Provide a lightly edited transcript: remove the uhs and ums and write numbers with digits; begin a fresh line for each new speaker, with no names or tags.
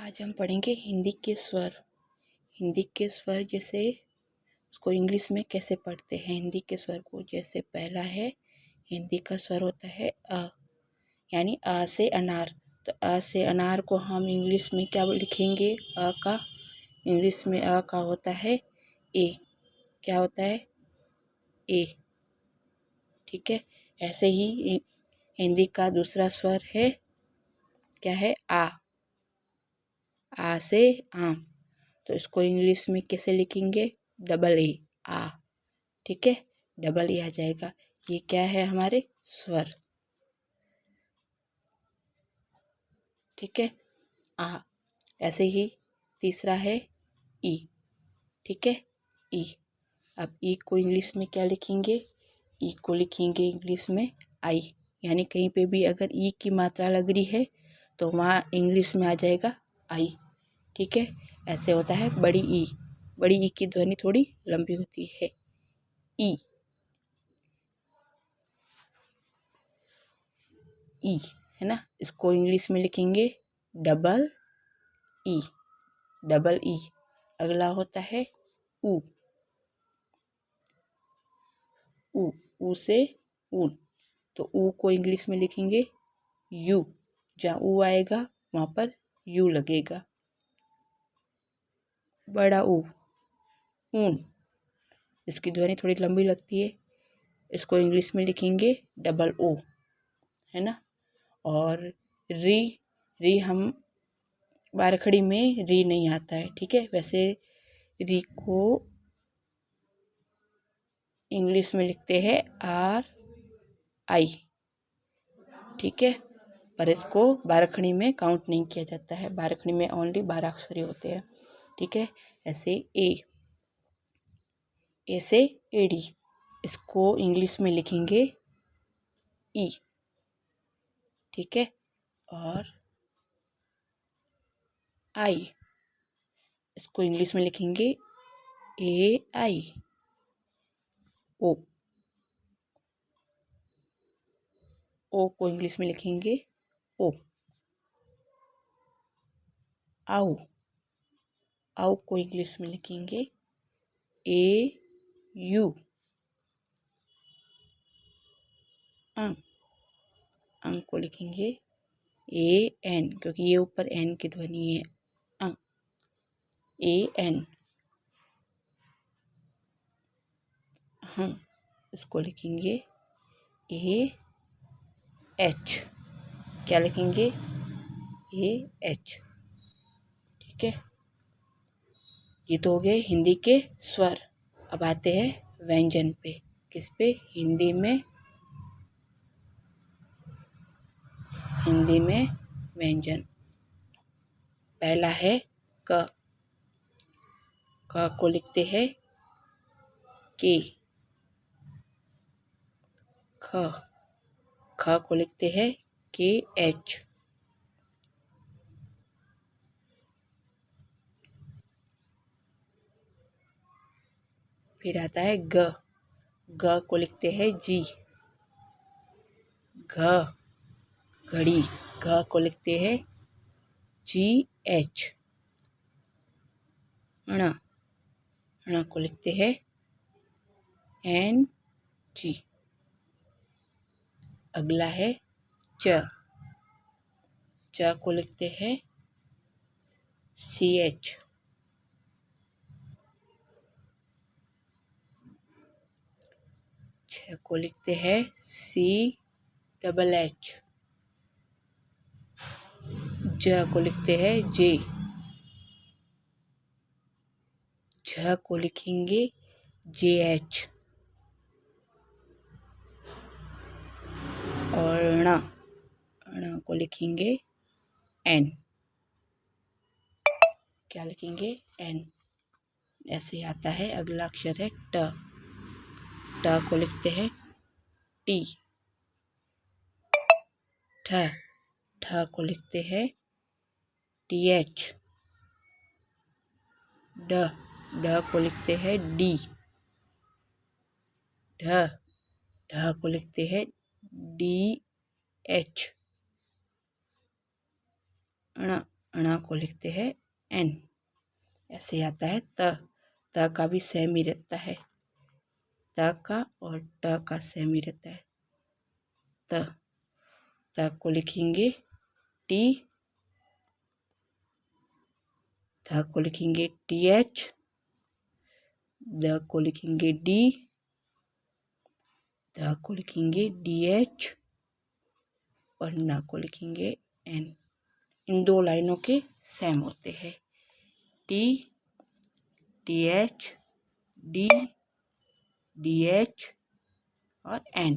आज हम पढ़ेंगे हिंदी के स्वर। हिंदी के स्वर जैसे उसको इंग्लिश में कैसे पढ़ते हैं हिंदी के स्वर को। जैसे पहला है हिंदी का स्वर होता है अ, यानी अ से अनार। तो अ से अनार को हम इंग्लिश में क्या लिखेंगे? अ का इंग्लिश में अ का होता है ए। क्या होता है? ए। ठीक है। ऐसे ही हिंदी का दूसरा स्वर है क्या है? आ से आम। तो इसको इंग्लिश में कैसे लिखेंगे? डबल ए आ। ठीक है, डबल ए आ जाएगा। ये क्या है? हमारे स्वर। ठीक है, आ। ऐसे ही तीसरा है ई। ठीक है, ई। अब ई को इंग्लिश में क्या लिखेंगे? ई को लिखेंगे इंग्लिश में आई। यानी कहीं पे भी अगर ई की मात्रा लग रही है तो वहाँ इंग्लिश में आ जाएगा आई। ठीक है, ऐसे होता है बड़ी ई। बड़ी ई की ध्वनि थोड़ी लंबी होती है। ई ई है ना, इसको इंग्लिश में लिखेंगे डबल ई। Double E. अगला होता है ऊ। ऊ। ऊ से ऊन। तो ऊ को इंग्लिश में लिखेंगे यू। जहाँ ऊ आएगा वहाँ पर यू लगेगा। बड़ा ऊ ऊन। इसकी ध्वनि थोड़ी लंबी लगती है। इसको इंग्लिश में लिखेंगे डबल ओ, है ना। और री। री हम बारखड़ी में री नहीं आता है। ठीक है, वैसे री को इंग्लिश में लिखते हैं आर आई। ठीक है, पर इसको बारखड़ी में काउंट नहीं किया जाता है। बारखड़ी में ओनली 12 अक्षर होते हैं। ठीक है, ऐसे ए से एडी। इसको इंग्लिश में लिखेंगे ई। ठीक है, और आई। इसको इंग्लिश में लिखेंगे ए आई। ओ। ओ को इंग्लिश में लिखेंगे ओ। आओ। आओ को इंग्लिश में लिखेंगे ए यू। अंग। अंग को लिखेंगे ए एन, क्योंकि ये ऊपर एन की ध्वनि है। अंग। A N. हम। इसको लिखेंगे ए एच। क्या लिखेंगे? A H. ठीक है, ये तो हो गए हिंदी के स्वर। अब आते हैं व्यंजन पे। किस पे? हिंदी में। हिंदी में व्यंजन। पहला है क। क को लिखते हैं के। ख। ख को लिखते हैं के एच। फिर आता है ग। ग को लिखते हैं जी। घ। घड़ी। घ को लिखते हैं जी एच। ण। ण को लिखते हैं एन जी। अगला है च। च को लिखते हैं सी एच। छ को लिखते हैं सी डबल एच। ज को लिखते हैं जे। झ को लिखेंगे जे एच। और ण। ण को लिखेंगे एन। क्या लिखेंगे? एन। ऐसे आता है। अगला अक्षर है ट। ट को लिखते हैं टी। ठ। ठ को लिखते हैं टी एच। ड। ड को लिखते हैं डी। ढ। ढ को लिखते हैं डी एच। ण। ण को लिखते हैं एन, ऐसे आता है। त का भी सेम ही रहता है, त का और ट का सेम ही रहता है। त को लिखेंगे टी, ध को लिखेंगे टी एच, द को लिखेंगे डी, ध को लिखेंगे डी एच और न को लिखेंगे एन। इन दो लाइनों के सेम होते हैं, T, T H, D, D H और एन।